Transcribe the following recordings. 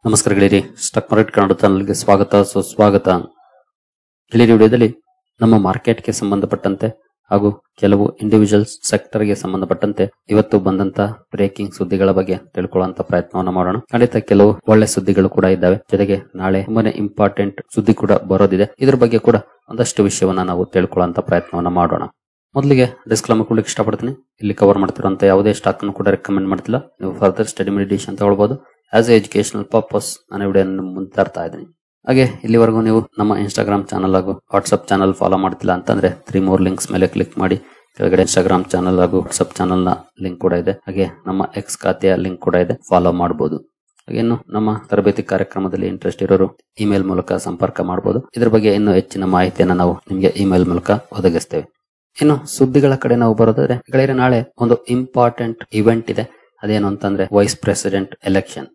ನಮಸ್ಕಾರ ಗೆಳೆಯರಿ, stock market Kannada ಚಾನಲ್ಗೆ ಸ್ವಾಗತ ಸುಸ್ವಾಗತ. ಗೆಳೆಯರಿ, ವಿಡಿಯೋದಲ್ಲಿ ನಮ್ಮ ಮಾರ್ಕೆಟ್ಗೆ ಸಂಬಂಧಪಟ್ಟಂತೆ ಹಾಗೂ ಕೆಲವು ಇಂಡಿವಿಜುವಲ್ ಸೆಕ್ಟರ್ಗೆ ಸಂಬಂಧಪಟ್ಟಂತೆ ಇವತ್ತು ಬಂದಂತ ಬ್ರೇಕಿಂಗ್ ಸುದ್ದಿಗಳ ಬಗ್ಗೆ ತಿಳ್ಕೊಳ್ಳುವಂತ ಪ್ರಯತ್ನವನ್ನ ಮಾಡೋಣ. ಖಂಡಿತ ಕೆಲವು ಒಳ್ಳೆ ಸುದ್ದಿಗಳು ಕೂಡ ಇದ್ದಾವೆ, ಜೊತೆಗೆ ನಾಳೆ ತುಂಬಾನೇ ಇಂಪಾರ್ಟೆಂಟ್ ಸುದ್ದಿ ಕೂಡ ಬರೋದಿದೆ. ಇದ್ರ ಬಗ್ಗೆ ಕೂಡ ಒಂದಷ್ಟು ವಿಷಯವನ್ನ ನಾವು ತಿಳ್ಕೊಳ್ಳುವಂತ ಪ್ರಯತ್ನವನ್ನ ಮಾಡೋಣ. ಮೊದಲಿಗೆ ಡಿಸ್ಕ್ಲೇಮರ್ ಕೊಡ್ಲಿಕ್ಕೆ ಇಷ್ಟಪಡ್ತೀನಿ. ಇಲ್ಲಿ ಕವರ್ ಮಾಡ್ತಿರುವಂತ ಯಾವುದೇ ಸ್ಟಾಕ್ ಅನ್ನು ಕೂಡ ರೆಕಮೆಂಡ್ ಮಾಡ್ತಿಲ್ಲ. ನೀವು ಫರ್ದರ್ ಸ್ಟಡಿ ಮೆಡಿಟೇಷನ್ ತಗೊಳ್ಬಹುದು. ಆಸ್ ಎ ಎಜುಕೇಶನಲ್ ಪರ್ಪಸ್ ನಾನು ವಿಡಿಯೋ ಮುಂದೆ ತರ್ತಾ ಇದ್ದೀನಿ. ಹಾಗೆ ಇಲ್ಲಿವರೆಗೂ ನೀವು ನಮ್ಮ ಇನ್ಸ್ಟಾಗ್ರಾಮ್ ಚಾನಲ್ ಹಾಗೂ ವಾಟ್ಸ್ಆಪ್ ಚಾನಲ್ ಫಾಲೋ ಮಾಡ್ತಿಲ್ಲ ಅಂತಂದ್ರೆ 3 more ಲಿಂಕ್ಸ್ ಮೇಲೆ ಕ್ಲಿಕ್ ಮಾಡಿ. ಕೆಳಗಡೆ ಇನ್ಸ್ಟಾಗ್ರಾಮ್ ಚಾನಲ್ ಹಾಗೂ ವಾಟ್ಸ್ಆಪ್ ಚಾನಲ್ ನ ಲಿಂಕ್ ಕೂಡ ಇದೆ. ಹಾಗೆ ನಮ್ಮ ಎಕ್ಸ್ ಖಾತೆಯ ಲಿಂಕ್ ಕೂಡ ಇದೆ, ಫಾಲೋ ಮಾಡಬಹುದು. ಹಾಗೇನು ನಮ್ಮ ತರಬೇತಿ ಕಾರ್ಯಕ್ರಮದಲ್ಲಿ ಇಂಟ್ರೆಸ್ಟ್ ಇರೋರು ಇಮೇಲ್ ಮೂಲಕ ಸಂಪರ್ಕ ಮಾಡಬಹುದು. ಇದ್ರ ಬಗ್ಗೆ ಇನ್ನೂ ಹೆಚ್ಚಿನ ಮಾಹಿತಿಯನ್ನು ನಾವು ನಿಮಗೆ ಇಮೇಲ್ ಮೂಲಕ ಒದಗಿಸ್ತೇವೆ. ಇನ್ನು ಸುದ್ದಿಗಳ ಕಡೆ ನಾವು ಬರೋದಾದ್ರೆ, ಗೆಳೆಯರೆ, ನಾಳೆ ಒಂದು ಇಂಪಾರ್ಟೆಂಟ್ ಇವೆಂಟ್ ಇದೆ. ಅದೇನು ಅಂತಂದ್ರೆ ವೈಸ್ ಪ್ರೆಸಿಡೆಂಟ್ ಎಲೆಕ್ಷನ್.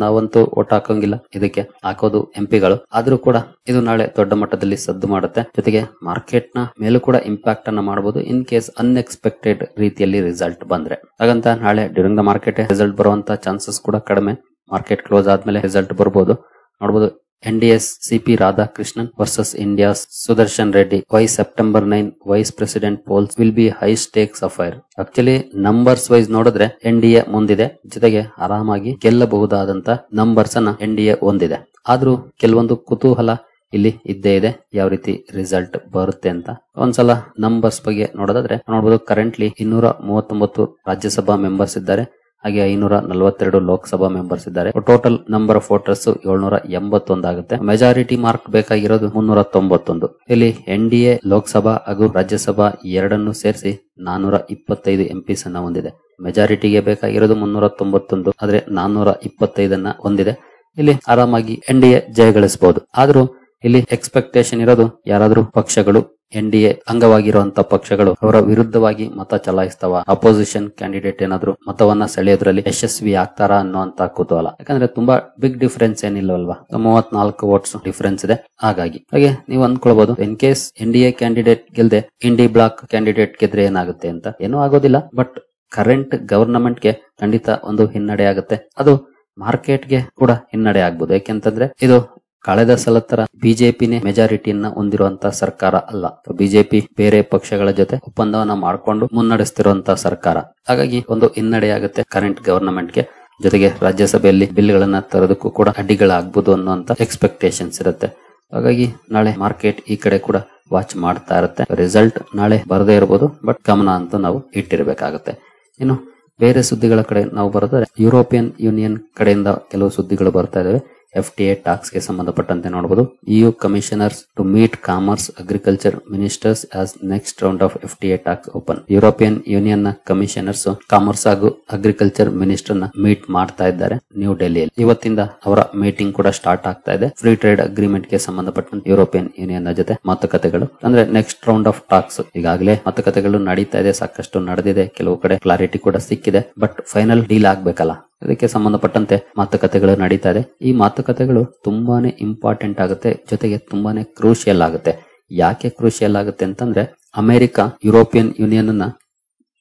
ನಾವಂತೂ ಓಟ್ ಹಾಕೋಂಗಿಲ್ಲ, ಇದಕ್ಕೆ ಹಾಕೋದು ಎಂಪಿಗಳು. ಆದ್ರೂ ಕೂಡ ಇದು ನಾಳೆ ದೊಡ್ಡ ಮಟ್ಟದಲ್ಲಿ ಸದ್ದು ಮಾಡುತ್ತೆ. ಜೊತೆಗೆ ಮಾರ್ಕೆಟ್ ನ ಮೇಲೂ ಕೂಡ ಇಂಪ್ಯಾಕ್ಟ್ ಅನ್ನ ಮಾಡಬಹುದು ಇನ್ ಕೇಸ್ ಅನ್ಎಕ್ಸ್ಪೆಕ್ಟೆಡ್ ರೀತಿಯಲ್ಲಿ ರಿಸಲ್ಟ್ ಬಂದ್ರೆ. ಹಾಗಂತ ನಾಳೆ ಡ್ಯೂರಿಂಗ್ ದ ಮಾರ್ಕೆಟ್ ರಿಸಲ್ಟ್ ಬರುವಂತ ಚಾನ್ಸಸ್ ಕೂಡ ಕಡಿಮೆ. ಮಾರ್ಕೆಟ್ ಕ್ಲೋಸ್ ಆದ್ಮೇಲೆ ರಿಸಲ್ಟ್ ಬರ್ಬೋದು, ನೋಡಬಹುದು. NDS CP Radhakrishnan versus India's Sudarshan Reddy. Why September 9 vice president polls will be high stakes affair. Actually numbers wise ನೋಡಿದ್ರೆ NDA ಮುಂದಿದೆ, ಜೊತೆಗೆ ಆರಾಮಾಗಿ ಗೆಲ್ಲಬಹುದಾದಂತ ನಂಬರ್ಸ್ ಅನ್ನ NDA ಹೊಂದಿದೆ. ಆದ್ರೂ ಕೆಲವೊಂದು ಕುತೂಹಲ ಇಲ್ಲಿ ಇದ್ದೇ ಇದೆ, ಯಾವ ರೀತಿ ರಿಸಲ್ಟ್ ಬರುತ್ತೆ ಅಂತ. ಒಂದ್ಸಲ ನಂಬರ್ಸ್ ಬಗ್ಗೆ ನೋಡೋದಾದ್ರೆ ನೋಡಬಹುದು, ಕರೆಂಟ್ಲಿ 239 ರಾಜ್ಯಸಭಾ ಮೆಂಬರ್ಸ್ ಇದ್ದಾರೆ, ಹಾಗೆ 542 ಲೋಕಸಭಾ ಮೆಂಬರ್ಸ್ ಇದ್ದಾರೆ. ಟೋಟಲ್ ನಂಬರ್ ಆಫ್ ವೋಟರ್ಸ್ 781 ಆಗುತ್ತೆ. ಮೆಜಾರಿಟಿ ಮಾರ್ಕ್ ಬೇಕಾಗಿರೋದು 391. ಇಲ್ಲಿ NDA ಲೋಕಸಭಾ ಹಾಗೂ ರಾಜ್ಯಸಭಾ ಎರಡನ್ನು ಸೇರಿಸಿ 425 ಎಂಪಿಸ್ ಅನ್ನ ಹೊಂದಿದೆ. ಮೆಜಾರಿಟಿಗೆ ಬೇಕಾಗಿರೋದು 391, ಆದ್ರೆ 425 ಹೊಂದಿದೆ. ಇಲ್ಲಿ ಆರಾಮಾಗಿ NDA ಜಯಗಳಿಸಬಹುದು. ಆದ್ರೂ ಇಲ್ಲಿ ಎಕ್ಸ್ಪೆಕ್ಟೇಷನ್ ಇರೋದು, ಯಾರಾದ್ರೂ ಪಕ್ಷಗಳು NDA ಅಂಗವಾಗಿರುವಂತ ಪಕ್ಷಗಳು ಅವರ ವಿರುದ್ಧವಾಗಿ ಮತ ಚಲಾಯಿಸ್ತಾವ, ಅಪೋಸಿಷನ್ ಕ್ಯಾಂಡಿಡೇಟ್ ಏನಾದ್ರು ಮತವನ್ನ ಸೆಳೆಯೋದ್ರಲ್ಲಿ ಯಶಸ್ವಿ ಆಗ್ತಾರಾ ಅನ್ನುವಂತ ಕುತೂಹಲ. ಯಾಕಂದ್ರೆ ತುಂಬಾ ಬಿಗ್ ಡಿಫರೆನ್ಸ್ ಏನಿಲ್ಲವಲ್ವಾ, 34 ವೋಟ್ಸ್ ಡಿಫರೆನ್ಸ್ ಇದೆ. ಹಾಗೆ ನೀವು ಅಂದ್ಕೊಳ್ಬಹುದು, ಇನ್ ಕೇಸ್ NDA ಕ್ಯಾಂಡಿಡೇಟ್ ಗೆಲ್ದೆ ಇಂಡಿ ಬ್ಲಾಕ್ ಕ್ಯಾಂಡಿಡೇಟ್ ಗೆದ್ರೆ ಏನಾಗುತ್ತೆ ಅಂತ. ಏನೂ ಆಗೋದಿಲ್ಲ, ಬಟ್ ಕರೆಂಟ್ ಗವರ್ನಮೆಂಟ್ ಗೆ ಖಂಡಿತ ಒಂದು ಹಿನ್ನಡೆ ಆಗುತ್ತೆ. ಅದು ಮಾರ್ಕೆಟ್ ಗೆ ಕೂಡ ಹಿನ್ನಡೆ ಆಗ್ಬಹುದು. ಯಾಕೆಂತಂದ್ರೆ ಇದು ಕಳೆದ ಸಲ ತರ ಬಿಜೆಪಿನೇ ಮೆಜಾರಿಟಿಯನ್ನ ಹೊಂದಿರುವಂತ ಸರ್ಕಾರ ಅಲ್ಲ. ಬಿಜೆಪಿ ಬೇರೆ ಪಕ್ಷಗಳ ಜೊತೆ ಒಪ್ಪಂದವನ್ನ ಮಾಡಿಕೊಂಡು ಮುನ್ನಡೆಸ್ತಿರುವಂತ ಸರ್ಕಾರ. ಹಾಗಾಗಿ ಒಂದು ಹಿನ್ನಡೆ ಆಗುತ್ತೆ ಕರೆಂಟ್ ಗವರ್ನಮೆಂಟ್ ಗೆ. ಜೊತೆಗೆ ರಾಜ್ಯಸಭೆಯಲ್ಲಿ ಬಿಲ್ ಗಳನ್ನ ತರೋದಕ್ಕೂ ಕೂಡ ಅಡ್ಡಿಗಳಾಗಬಹುದು ಅನ್ನುವಂತ ಎಕ್ಸ್ಪೆಕ್ಟೇಷನ್ಸ್ ಇರುತ್ತೆ. ಹಾಗಾಗಿ ನಾಳೆ ಮಾರ್ಕೆಟ್ ಈ ಕಡೆ ಕೂಡ ವಾಚ್ ಮಾಡ್ತಾ ಇರುತ್ತೆ. ರಿಸಲ್ಟ್ ನಾಳೆ ಬರದೇ ಇರಬಹುದು, ಬಟ್ ಗಮನ ಅಂತ ನಾವು ಇಟ್ಟಿರಬೇಕಾಗುತ್ತೆ. ಇನ್ನು ಬೇರೆ ಸುದ್ದಿಗಳ ಕಡೆ ನಾವು ಬರೋದಾದ್ರೆ, ಯುರೋಪಿಯನ್ ಯೂನಿಯನ್ ಕಡೆಯಿಂದ ಕೆಲವು ಸುದ್ದಿಗಳು ಬರ್ತಾ ಇದಾವೆ. FTA ಟಾಕ್ಸ್ ಗೆ ಸಂಬಂಧಪಟ್ಟಂತೆ ನೋಡಬಹುದು. EU commissioners to meet commerce agriculture ministers as next round of FTA talks open. European Union ನ ಕಮಿಷನರ್ಸ್ ಕಾಮರ್ಸ್ ಹಾಗೂ ಅಗ್ರಿಕಲ್ಚರ್ ಮಿನಿಸ್ಟರ್ ನ ಮೀಟ್ ಮಾಡ್ತಾ ಇದ್ದಾರೆ ನ್ಯೂ ಡೆಲ್ಲಿಯಲ್ಲಿ. ಇವತ್ತಿಂದ ಅವರ ಮೀಟಿಂಗ್ ಕೂಡ ಸ್ಟಾರ್ಟ್ ಆಗ್ತಾ ಇದೆ. ಫ್ರೀ ಟ್ರೇಡ್ ಅಗ್ರಿಮೆಂಟ್ ಗೆ ಸಂಬಂಧಪಟ್ಟಂತೆ ಯುರೋಪಿಯನ್ ಯೂನಿಯನ್ ನ ಜೊತೆ ಮಾತುಕತೆಗಳು, ಅಂದ್ರೆ ನೆಕ್ಸ್ಟ್ ರೌಂಡ್ ಆಫ್ ಟಾಕ್ಸ್. ಈಗಾಗಲೇ ಮಾತುಕತೆಗಳು ನಡೀತಾ ಇದೆ, ಸಾಕಷ್ಟು ನಡೆದಿದೆ, ಕೆಲವು ಕಡೆ ಕ್ಲಾರಿಟಿ ಕೂಡ ಸಿಕ್ಕಿದೆ, ಬಟ್ ಫೈನಲ್ ಡೀಲ್ ಆಗ್ಬೇಕಲ್ಲ, ಅದಕ್ಕೆ ಸಂಬಂಧಪಟ್ಟಂತೆ ಮಾತುಕತೆಗಳು ನಡೀತಾ ಇದೆ. ಈ ಮಾತುಕತೆಗಳು ತುಂಬಾನೇ ಇಂಪಾರ್ಟೆಂಟ್ ಆಗುತ್ತೆ, ಜೊತೆಗೆ ತುಂಬಾನೇ ಕ್ರೂಷಿಯಲ್ ಆಗುತ್ತೆ. ಯಾಕೆ ಕ್ರೂಷಿಯಲ್ ಆಗುತ್ತೆ ಅಂತಂದ್ರೆ, ಅಮೆರಿಕ ಯುರೋಪಿಯನ್ ಯೂನಿಯನ್ ಅನ್ನ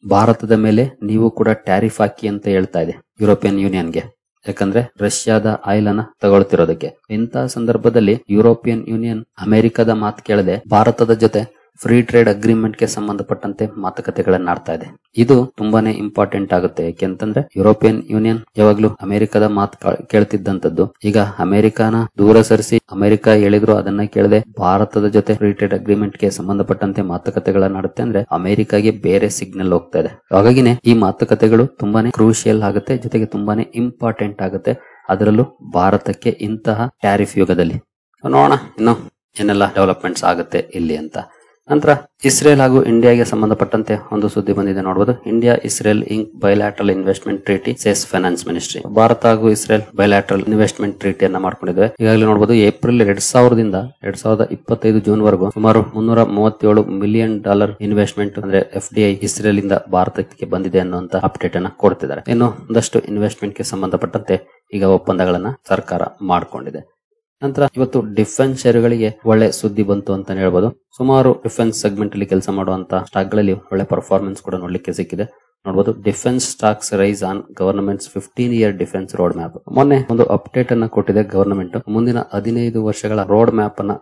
ಭಾರತದ ಮೇಲೆ ನೀವು ಕೂಡ ಟ್ಯಾರಿಫ್ ಹಾಕಿ ಅಂತ ಹೇಳ್ತಾ ಇದೆ ಯುರೋಪಿಯನ್ ಯೂನಿಯನ್ಗೆ. ಯಾಕಂದ್ರೆ ರಷ್ಯಾದ ಆಯಿಲ್ ಅನ್ನ ತಗೊಳ್ತಿರೋದಕ್ಕೆ. ಇಂತಹ ಸಂದರ್ಭದಲ್ಲಿ ಯುರೋಪಿಯನ್ ಯೂನಿಯನ್ ಅಮೆರಿಕದ ಮಾತು ಕೇಳದೆ ಭಾರತದ ಜೊತೆ ಫ್ರೀ ಟ್ರೇಡ್ ಅಗ್ರಿಮೆಂಟ್ ಗೆ ಸಂಬಂಧಪಟ್ಟಂತೆ ಮಾತುಕತೆಗಳನ್ನ ಆಡ್ತಾ ಇದೆ. ಇದು ತುಂಬಾನೇ ಇಂಪಾರ್ಟೆಂಟ್ ಆಗುತ್ತೆ. ಯಾಕೆಂತಂದ್ರೆ ಯುರೋಪಿಯನ್ ಯೂನಿಯನ್ ಯಾವಾಗ್ಲೂ ಅಮೆರಿಕದ ಮಾತು ಕೇಳ್ತಿದ್ದಂತದ್ದು, ಈಗ ಅಮೆರಿಕಾನ ದೂರ ಸರಿಸಿ ಅಮೆರಿಕ ಹೇಳಿದ್ರು ಅದನ್ನ ಕೇಳದೆ ಭಾರತದ ಜೊತೆ ಫ್ರೀ ಟ್ರೇಡ್ ಅಗ್ರಿಮೆಂಟ್ ಗೆ ಸಂಬಂಧಪಟ್ಟಂತೆ ಮಾತುಕತೆಗಳನ್ನ ಆಡುತ್ತೆ ಅಂದ್ರೆ ಅಮೆರಿಕಾಗೆ ಬೇರೆ ಸಿಗ್ನಲ್ ಹೋಗ್ತಾ ಇದೆ. ಹಾಗಾಗಿನೇ ಈ ಮಾತುಕತೆಗಳು ತುಂಬಾನೇ ಕ್ರೂಷಿಯಲ್ ಆಗುತ್ತೆ, ಜೊತೆಗೆ ತುಂಬಾನೇ ಇಂಪಾರ್ಟೆಂಟ್ ಆಗುತ್ತೆ, ಅದರಲ್ಲೂ ಭಾರತಕ್ಕೆ ಇಂತಹ ಟ್ಯಾರಿಫ್ ಯುಗದಲ್ಲಿ. ನೋಡೋಣ ಇನ್ನು ಏನೆಲ್ಲ ಡೆವಲಪ್ಮೆಂಟ್ಸ್ ಆಗುತ್ತೆ ಇಲ್ಲಿ ಅಂತ. ನಂತರ ಇಸ್ರೇಲ್ ಹಾಗೂ ಇಂಡಿಯಾಗೆ ಸಂಬಂಧಪಟ್ಟಂತೆ ಒಂದು ಸುದ್ದಿ ಬಂದಿದೆ ನೋಡಬಹುದು. India Israel ink bilateral investment treaty says finance ministry. Bharat ಹಾಗೂ ಇಸ್ರೇಲ್ ಬೈಲ್ಯಾಟ್ರಲ್ ಇನ್ವೆಸ್ಟ್ಮೆಂಟ್ ಟ್ರೀಟಿಯನ್ನ ಮಾಡ್ಕೊಂಡಿದ್ದೇವೆ. ಈಗಾಗಲೇ ನೋಡಬಹುದು, ಏಪ್ರಿಲ್ 2000ದಿಂದ 2025 ಜೂನ್ ವರೆಗೂ ಸುಮಾರು $337 ಮಿಲಿಯನ್ ಇನ್ವೆಸ್ಟ್ಮೆಂಟ್, ಅಂದ್ರೆ FDI ಇಸ್ರೇಲ್ ಇಂದ ಭಾರತಕ್ಕೆ ಬಂದಿದೆ ಅನ್ನುವಂತ ಅಪ್ಡೇಟ್ ಅನ್ನ ಕೊಡ್ತಿದ್ದಾರೆ. ಇನ್ನು ಒಂದಷ್ಟು ಇನ್ವೆಸ್ಟ್ಮೆಂಟ್ ಗೆ ಸಂಬಂಧಪಟ್ಟಂತೆ ಈಗ ಒಪ್ಪಂದಗಳನ್ನ ಸರ್ಕಾರ ಮಾಡಿಕೊಂಡಿದೆ. ನಂತರ ಇವತ್ತು ಡಿಫೆನ್ಸ್ ಷೇರುಗಳಿಗೆ ಒಳ್ಳೆ ಸುದ್ದಿ ಬಂತು ಅಂತ ಹೇಳ್ಬೋದು. ಸುಮಾರು ಡಿಫೆನ್ಸ್ ಸೆಗ್ಮೆಂಟ್ ಅಲ್ಲಿ ಕೆಲಸ ಮಾಡುವಂತ ಸ್ಟಾಕ್ ಗಳಲ್ಲಿ ಒಳ್ಳೆ ಪರ್ಫಾರ್ಮೆನ್ಸ್ ಕೂಡ ನೋಡ್ಲಿಕ್ಕೆ ಸಿಕ್ಕಿದೆ. ನೋಡಬಹುದು. Defence stocks rise on government's 15-year defence road map. ಮೊನ್ನೆ ಒಂದು ಅಪ್ಡೇಟ್ ಅನ್ನ ಕೊಟ್ಟಿದೆ ಗವರ್ನಮೆಂಟ್. ಮುಂದಿನ 15 ವರ್ಷಗಳ ರೋಡ್ ಮ್ಯಾಪ್ ಅನ್ನ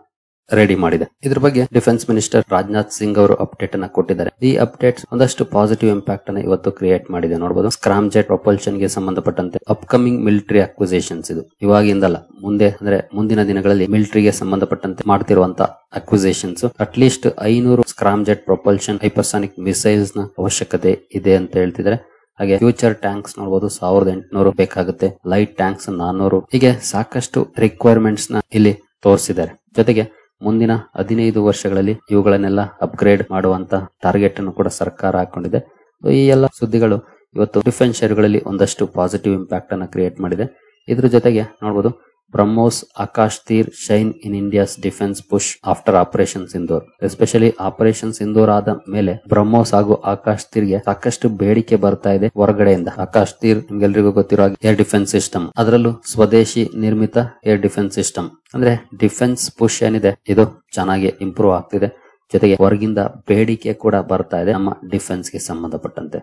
ರೆಡಿ ಮಾಡಿದೆ. ಇದ್ರ ಬಗ್ಗೆ ಡಿಫೆನ್ಸ್ ಮಿನಿಸ್ಟರ್ ರಾಜನಾಥ್ ಸಿಂಗ್ ಅವರು ಅಪ್ಡೇಟ್ ಅನ್ನ ಕೊಟ್ಟಿದ್ದಾರೆ. ಈ ಅಪ್ಡೇಟ್ ಒಂದಷ್ಟು ಪಾಸಿಟಿವ್ ಇಂಪ್ಯಾಕ್ಟ್ ಅನ್ನ ಇವತ್ತು ಕ್ರಿಯೇಟ್ ಮಾಡಿದೆ. ನೋಡಬಹುದು, ಸ್ಕ್ರಾಮ್ ಜೆಟ್ ಪ್ರೊಪಲ್ಷನ್ ಗೆ ಸಂಬಂಧಪಟ್ಟಂತೆ ಅಪ್ಕಮಿಂಗ್ ಮಿಲಿಟರಿ ಅಕ್ವಿಸಿಷನ್ಸ್ ಇದು ಇವಾಗಿಂದಲ್ಲ, ಮುಂದೆ ಅಂದ್ರೆ ಮುಂದಿನ ದಿನಗಳಲ್ಲಿ ಮಿಲಿಟರಿಗೆ ಸಂಬಂಧಪಟ್ಟಂತೆ ಮಾಡ್ತಿರುವಂತ acquisitions. At least 500 scram jet propulsion hypersonic missiles ನ ಅವಶ್ಯಕತೆ ಇದೆ ಅಂತ ಹೇಳ್ತಿದ್ದಾರೆ. ಹಾಗೆ ಫ್ಯೂಚರ್ ಟ್ಯಾಂಕ್ಸ್ ನೋಡಬಹುದು 1800 ಬೇಕಾಗುತ್ತೆ, ಲೈಟ್ ಟ್ಯಾಂಕ್ಸ್ 400, ಹೀಗೆ ಸಾಕಷ್ಟು ರಿಕ್ವೈರ್ಮೆಂಟ್ಸ್ ನ ಇಲ್ಲಿ ತೋರಿಸಿದ್ದಾರೆ. ಜೊತೆಗೆ ಮುಂದಿನ 15 ವರ್ಷಗಳಲ್ಲಿ ಇವುಗಳನ್ನೆಲ್ಲ ಅಪ್ಗ್ರೇಡ್ ಮಾಡುವಂತ ಟಾರ್ಗೆಟ್ ಅನ್ನು ಕೂಡ ಸರ್ಕಾರ ಹಾಕೊಂಡಿದೆ. ಈ ಎಲ್ಲ ಸುದ್ದಿಗಳು ಇವತ್ತು ಡಿಫೆನ್ಸ್ ಶೇರುಗಳಲ್ಲಿ ಒಂದಷ್ಟು ಪಾಸಿಟಿವ್ ಇಂಪ್ಯಾಕ್ಟ್ ಅನ್ನ ಕ್ರಿಯೇಟ್ ಮಾಡಿದೆ. ಇದ್ರ ಜೊತೆಗೆ ನೋಡಬಹುದು, ಬ್ರಹ್ಮೋಸ್ ಆಕಾಶ್ ತೀರ್ shine in India's defence push after operation Sindoor. Especially operation Sindoor ಆದ ಮೇಲೆ ಬ್ರಹ್ಮೋಸ್ ಹಾಗೂ ಆಕಾಶ್ ತೀರ್ಗೆ ಸಾಕಷ್ಟು ಬೇಡಿಕೆ ಬರ್ತಾ ಇದೆ ಹೊರಗಡೆಯಿಂದ. ಆಕಾಶ್ ತೀರ್ ನಿಮ್ಗೆಲ್ರಿಗೂ ಗೊತ್ತಿರೋ ಏರ್ ಡಿಫೆನ್ಸ್ ಸಿಸ್ಟಮ್, ಅದರಲ್ಲೂ ಸ್ವದೇಶಿ ನಿರ್ಮಿತ ಏರ್ ಡಿಫೆನ್ಸ್ ಸಿಸ್ಟಮ್. ಅಂದ್ರೆ ಡಿಫೆನ್ಸ್ ಪುಷ್ ಏನಿದೆ ಇದು ಚೆನ್ನಾಗಿ ಇಂಪ್ರೂವ್ ಆಗ್ತಿದೆ. ಜೊತೆಗೆ ಹೊರಗಿಂದ ಬೇಡಿಕೆ ಕೂಡ ಬರ್ತಾ ಇದೆ ನಮ್ಮ ಡಿಫೆನ್ಸ್ ಗೆ ಸಂಬಂಧಪಟ್ಟಂತೆ.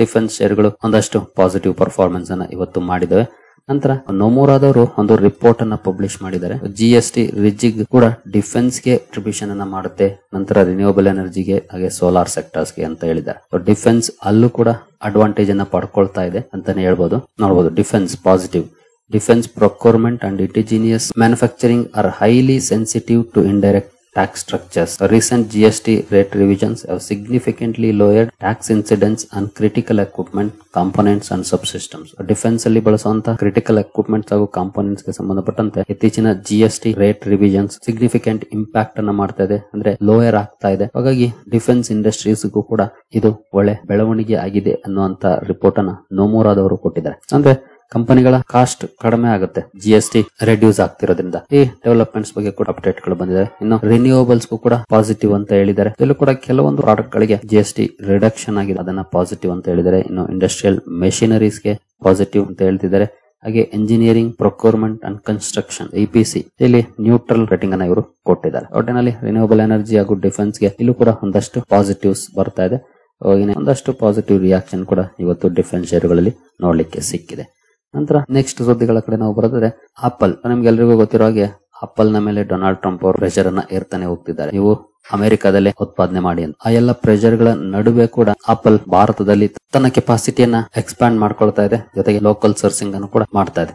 ಡಿಫೆನ್ಸ್ ಶೇರ್ಗಳು ಒಂದಷ್ಟು ಪಾಸಿಟಿವ್ ಪರ್ಫಾರ್ಮೆನ್ಸ್ ಅನ್ನ ಇವತ್ತು ಮಾಡಿದವೆ. ನಂತರ ನೊಮುರಾದವರು ಒಂದು ರಿಪೋರ್ಟ್ ಅನ್ನ ಪಬ್ಲಿಷ್ ಮಾಡಿದ್ದಾರೆ. GST ರಿಜಿಗ್ ಕೂಡ ಡಿಫೆನ್ಸ್ ಗೆ ಕಾಂಟ್ರಿಬ್ಯೂಷನ್ ಅನ್ನ ಮಾಡುತ್ತೆ, ನಂತರ ರಿನ್ಯೂವಬಲ್ ಎನರ್ಜಿಗೆ ಹಾಗೆ ಸೋಲಾರ್ ಸೆಕ್ಟರ್ಸ್ ಗೆ ಅಂತ ಹೇಳಿದ್ದಾರೆ. ಡಿಫೆನ್ಸ್ ಅಲ್ಲೂ ಕೂಡ ಅಡ್ವಾಂಟೇಜ್ ಅನ್ನ ಪಡ್ಕೊಳ್ತಾ ಇದೆ ಅಂತಾನೆ ಹೇಳ್ಬೋದು. ನೋಡಬಹುದು, defence positive. Defense procurement and indigenous manufacturing are highly sensitive to indirect tax structures. Recent GST rate revisions have significantly lowered tax incidence on critical equipment, components and subsystems. Defense ಅಲ್ಲಿ ಬಳಸುವಂತ critical equipments ಹಾಗೂ components ಗೆ ಸಂಬಂಧಪಟ್ಟಂತೆ ಇತ್ತೀಚಿನ GST rate revisions significant impact ಅನ್ನ ಮಾಡ್ತಾ ಇದೆ, ಅಂದ್ರೆ ಲೋಯರ್ ಆಗ್ತಾ ಇದೆ. ಹಾಗಾಗಿ ಡಿಫೆನ್ಸ್ ಇಂಡಸ್ಟ್ರೀಸ್ ಗೂ ಕೂಡ ಇದು ಒಳ್ಳೆ ಬೆಳವಣಿಗೆ ಆಗಿದೆ ಅನ್ನುವಂತ ರಿಪೋರ್ಟ್ ಅನ್ನ ನೊಮುರಾದವರು ಕೊಟ್ಟಿದ್ದಾರೆ. ಅಂದ್ರೆ ಕಂಪನಿಗಳ ಕಾಸ್ಟ್ ಕಡಿಮೆ ಆಗುತ್ತೆ GST ರೆಡ್ಯೂಸ್ ಆಗ್ತಿರೋದ್ರಿಂದ. ಈ ಡೆವಲಪ್ಮೆಂಟ್ಸ್ ಬಗ್ಗೆ ಕೂಡ ಅಪ್ಡೇಟ್ ಗಳು ಬಂದಿದೆ. ಇನ್ನು ರಿನ್ಯೂವಬಲ್ಸ್ ಕೂಡ ಪಾಸಿಟಿವ್ ಅಂತ ಹೇಳಿದ್ದಾರೆ. ಇದರಲ್ಲೂ ಕೂಡ ಕೆಲವೊಂದು ಪ್ರಾಡಕ್ಟ್ ಗಳಿಗೆ GST ರಿಡಕ್ಷನ್ ಆಗಿದೆ, ಅದನ್ನ ಪಾಸಿಟಿವ್ ಅಂತ ಹೇಳಿದ್ದಾರೆ. ಇನ್ನು ಇಂಡಸ್ಟ್ರಿಯಲ್ ಮೆಷಿನರೀಸ್ ಗೆ ಪಾಸಿಟಿವ್ ಅಂತ ಹೇಳ್ತಿದ್ದಾರೆ. ಹಾಗೆ engineering, procurement and construction EPC ಇಲ್ಲಿ ನ್ಯೂಟ್ರಲ್ ರೇಟಿಂಗ್ ಅನ್ನ ಇವರು ಕೊಟ್ಟಿದ್ದಾರೆ. ಒಟ್ಟಿನಲ್ಲಿ ರಿನ್ಯೂವಬಲ್ ಎನರ್ಜಿ ಹಾಗೂ ಡಿಫೆನ್ಸ್ ಗೆ ಇಲ್ಲೂ ಕೂಡ ಒಂದಷ್ಟು ಪಾಸಿಟಿವ್ಸ್ ಬರ್ತಾ ಇದೆ. ಒಂದಷ್ಟು ಪಾಸಿಟಿವ್ ರಿಯಾಕ್ಷನ್ ಕೂಡ ಇವತ್ತು ಡಿಫೆನ್ಸ್ ಶೇರುಗಳಲ್ಲಿ ನೋಡ್ಲಿಕ್ಕೆ ಸಿಕ್ಕಿದೆ. ನಂತರ ನೆಕ್ಸ್ಟ್ ಸುದ್ದಿಗಳ ಕಡೆ ನಾವು ಬರೋದಾದ್ರೆ, ಆಪಲ್. ನಿಮ್ಗೆಲ್ರಿಗೂ ಗೊತ್ತಿರೋ ಹಾಗೆ ಆಪಲ್ ನ ಮೇಲೆ ಡೊನಾಲ್ಡ್ ಟ್ರಂಪ್ ಅವರು ಪ್ರೆಷರ್ ಅನ್ನ ಏರ್ತಾನೆ ಹೋಗ್ತಿದ್ದಾರೆ. ನೀವು ಅಮೆರಿಕಾದಲ್ಲೇ ಉತ್ಪಾದನೆ ಮಾಡಿ ಅಂತ. ಆ ಎಲ್ಲ ಪ್ರೆಷರ್ ಗಳ ನಡುವೆ ಕೂಡ ಆಪಲ್ ಭಾರತದಲ್ಲಿ ತನ್ನ ಕೆಪಾಸಿಟಿಯನ್ನ ಎಕ್ಸ್ಪ್ಯಾಂಡ್ ಮಾಡ್ಕೊಳ್ತಾ ಇದೆ. ಜೊತೆಗೆ ಲೋಕಲ್ ಸೋರ್ಸಿಂಗ್ ಅನ್ನು ಕೂಡ ಮಾಡ್ತಾ ಇದೆ.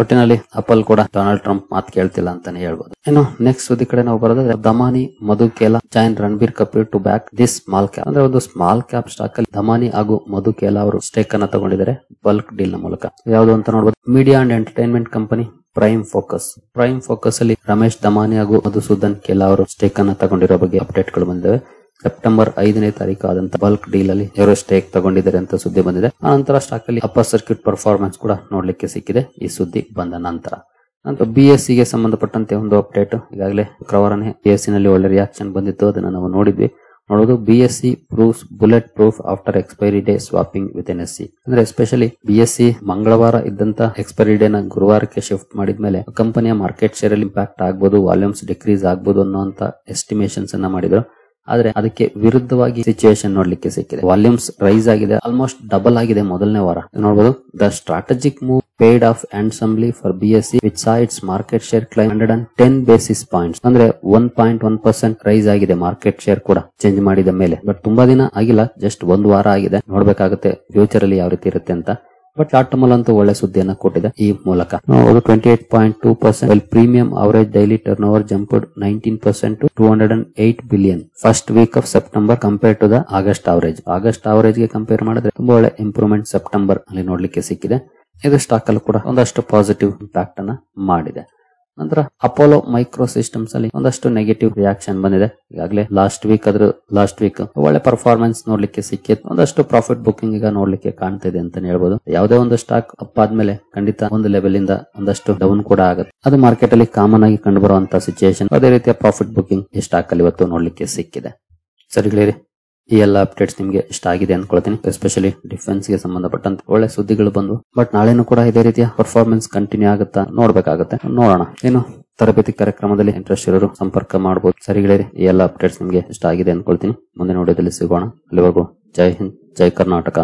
ಒಟ್ಟಿನಲ್ಲಿ ಆಪಲ್ ಕೂಡ ಡೊನಾಲ್ಡ್ ಟ್ರಂಪ್ ಮಾತು ಕೇಳ್ತಿಲ್ಲ ಅಂತಾನೆ ಹೇಳ್ಬೋದು. ಇನ್ನು ನೆಕ್ಸ್ಟ್ ಸುದ್ದಿ ಕಡೆ ನಾವು ಬರೋದಾದ್ರೆ, Damani, Madhukela join Ranbir Kapoor to back this small cap. ಅಂದ್ರೆ ಒಂದು ಸ್ಮಾಲ್ ಕ್ಯಾಪ್ ಸ್ಟಾಕ್ ಅಲ್ಲಿ ದಮಾನಿ ಹಾಗೂ ಮಧುಕೇಲಾ ಅವರು ಸ್ಟೇಕ್ ಅನ್ನ ತಗೊಂಡಿದ್ದಾರೆ ಬಲ್ಕ್ ಡೀಲ್ ನ ಮೂಲಕ. ಯಾವುದು ಅಂತ ನೋಡಬಹುದು, media and entertainment company prime focus. Prime focus ಅಲ್ಲಿ ರಮೇಶ್ ದಮಾನಿ ಹಾಗೂ ಮಧುಸೂದನ್ ಕೇಲಾ ಅವರು ಸ್ಟೇಕ್ ಅನ್ನ ತಗೊಂಡಿರೋ ಬಗ್ಗೆ ಅಪ್ಡೇಟ್ ಗಳು ಬಂದಿವೆ. ಸೆಪ್ಟೆಂಬರ್ 5ನೇ ತಾರೀಕು ಆದಂತ ಬಲ್ಕ್ ಡೀಲ್ ಅಲ್ಲಿ ಇವರು ಸ್ಟೇಕ್ ತಗೊಂಡಿದ್ದಾರೆ ಅಂತ ಸುದ್ದಿ ಬಂದಿದೆ. ಆ ನಂತರ ಸ್ಟಾಕ್ ಅಲ್ಲಿ ಅಪ್ಪರ್ ಸರ್ಕ್ಯೂಟ್ ಪರ್ಫಾರ್ಮೆನ್ಸ್ ಕೂಡ ನೋಡ್ಲಿಕ್ಕೆ ಸಿಕ್ಕಿದೆ ಈ ಸುದ್ದಿ ಬಂದ ನಂತರ. BSE ಗೆ ಸಂಬಂಧಪಟ್ಟಂತೆ ಒಂದು ಅಪ್ಡೇಟ್. ಈಗಾಗಲೇ ಶುಕ್ರವಾರನೇ BSE ನಲ್ಲಿ ಒಳ್ಳೆ ರಿಯಾಕ್ಷನ್ ಬಂದಿತ್ತು, ಅದನ್ನ ನಾವು ನೋಡಿದ್ವಿ. ನೋಡೋದು, BSE proves bullet proof after expiry day swapping with NSE. ಅಂದ್ರೆ ಎಸ್ಪೆಷಲಿ BSE ಮಂಗಳವಾರ ಇದ್ದಂತ ಎಕ್ಸ್ಪೈರಿ ಡೇ ನ ಗುರುವಾರಕ್ಕೆ ಶಿಫ್ಟ್ ಮಾಡಿದ್ಮೇಲೆ ಕಂಪನಿಯ ಮಾರ್ಕೆಟ್ ಶೇರ್ ಅಲ್ಲಿ ಇಂಪ್ಯಾಕ್ಟ್ ಆಗ್ಬೋದು, ವಾಲ್ಯೂಮ್ಸ್ ಡಿಕ್ರೀಸ್ ಆಗ್ಬೋದು ಅನ್ನೋಂತ ಎಸ್ಟಿಮೇಷನ್ಸ್ ಅನ್ನ ಮಾಡಿದ್ರು. ಆದ್ರೆ ಅದಕ್ಕೆ ವಿರುದ್ಧವಾಗಿ ಸಿಚುವೇಶನ್ ನೋಡ್ಲಿಕ್ಕೆ ಸಿಕ್ಕಿದೆ. ವಾಲ್ಯೂಮ್ಸ್ ರೈಸ್ ಆಗಿದೆ, ಆಲ್ಮೋಸ್ಟ್ ಡಬಲ್ ಆಗಿದೆ ಮೊದಲನೇ ವಾರ. ನೋಡಬಹುದು, the strategic move paid of handsomely for BSE which saw its market share climb 110 basis points. ಅಂದ್ರೆ 1.1% ರೈಸ್ ಆಗಿದೆ ಮಾರ್ಕೆಟ್ ಶೇರ್ ಕೂಡ ಚೇಂಜ್ ಮಾಡಿದ ಮೇಲೆ. ಬಟ್ ತುಂಬಾ ದಿನ ಆಗಿಲ್ಲ, ಜಸ್ಟ್ ಒಂದು ವಾರ ಆಗಿದೆ. ನೋಡ್ಬೇಕಾಗುತ್ತೆ ಫ್ಯೂಚರ್ ಅಲ್ಲಿ ಯಾವ ರೀತಿ ಇರುತ್ತೆ ಅಂತ. ಬಟ್ ಟಾಟಾ ಟರ್ಮಲ್ ಅಂತೂ ಒಳ್ಳೆ ಸುದ್ದಿಯನ್ನ ಕೊಟ್ಟಿದೆ ಈ ಮೂಲಕ. 28.2% while premium average daily turnover jumped 19% to 208 billion first week of September compared to the August average. August average ಗೆ ಕಂಪೇರ್ ಮಾಡಿದ್ರೆ ತುಂಬಾ ಒಳ್ಳೆ ಇಂಪ್ರೂವ್ಮೆಂಟ್ ಸೆಪ್ಟೆಂಬರ್ ಅಲ್ಲಿ ನೋಡ್ಲಿಕ್ಕೆ ಸಿಕ್ಕಿದೆ. ಇದು ಸ್ಟಾಕ್ ಅಲ್ಲಿ ಕೂಡ ಒಂದಷ್ಟು ಪಾಸಿಟಿವ್ ಇಂಪ್ಯಾಕ್ಟ್ ಅನ್ನ ಮಾಡಿದೆ. ನಂತರ ಅಪೋಲೋ ಮೈಕ್ರೋ ಸಿಸ್ಟಮ್ಸ್ ಅಲ್ಲಿ ಒಂದಷ್ಟು ನೆಗೆಟಿವ್ ರಿಯಾಕ್ಷನ್ ಬಂದಿದೆ. ಈಗಾಗಲೇ ಲಾಸ್ಟ್ ವೀಕ್ ಒಳ್ಳೆ ಪರ್ಫಾರ್ಮೆನ್ಸ್ ನೋಡ್ಲಿಕ್ಕೆ ಸಿಕ್ಕಿತ್ತು. ಒಂದಷ್ಟು ಪ್ರಾಫಿಟ್ ಬುಕಿಂಗ್ ಈಗ ನೋಡ್ಲಿಕ್ಕೆ ಕಾಣ್ತಾ ಇದೆ ಅಂತಾನೆ ಹೇಳ್ಬೋದು. ಯಾವುದೇ ಒಂದು ಸ್ಟಾಕ್ ಅಪ್ ಆದ್ಮೇಲೆ ಖಂಡಿತ ಒಂದು ಲೆವೆಲ್ ಇಂದ ಒಂದಷ್ಟು ಡೌನ್ ಕೂಡ ಆಗುತ್ತೆ. ಅದು ಮಾರ್ಕೆಟ್ ಅಲ್ಲಿ ಕಾಮನ್ ಆಗಿ ಕಂಡು ಬರುವಂತಹ ಸಿಚುಯೇಷನ್. ಅದೇ ರೀತಿಯ ಪ್ರಾಫಿಟ್ ಬುಕಿಂಗ್ ಈ ಸ್ಟಾಕ್ ಅಲ್ಲಿ ಇವತ್ತು ನೋಡ್ಲಿಕ್ಕೆ ಸಿಕ್ಕಿದೆ. ಸರಿಗಳೇ, ಈ ಎಲ್ಲ ಅಪ್ಡೇಟ್ಸ್ ನಿಮ್ಗೆ ಇಷ್ಟ ಆಗಿದೆ ಅನ್ಕೊಳ್ತೀನಿ. ಎಸ್ಪೆಷಲಿ ಡಿಫೆನ್ಸ್ ಗೆ ಸಂಬಂಧಪಟ್ಟಂತ ಒಳ್ಳೆ ಸುದ್ದಿಗಳು ಬಂದು. ಬಟ್ ನಾಳೆನೂ ಕೂಡ ಇದೇ ರೀತಿಯ ಪರ್ಫಾರ್ಮೆನ್ಸ್ ಕಂಟಿನ್ಯೂ ಆಗುತ್ತಾ ನೋಡ್ಬೇಕಾಗತ್ತೆ, ನೋಡೋಣ. ಏನು ತರಬೇತಿ ಕಾರ್ಯಕ್ರಮದಲ್ಲಿ ಇಂಟ್ರೆಸ್ಟ್ ಇರೋರು ಸಂಪರ್ಕ ಮಾಡಬಹುದು. ಸರಿ ಗೆಳೆಯರೆ, ಈ ಎಲ್ಲ ಅಪ್ಡೇಟ್ಸ್ ನಿಮಗೆ ಇಷ್ಟ ಆಗಿದೆ ಅನ್ಕೊಳ್ತೀನಿ. ಮುಂದಿನ ವಿಡಿಯೋದಲ್ಲಿ ಸಿಗೋಣ. ಅಲ್ಲಿವರೆಗೂ ಜೈ ಹಿಂದ್, ಜೈ ಕರ್ನಾಟಕ.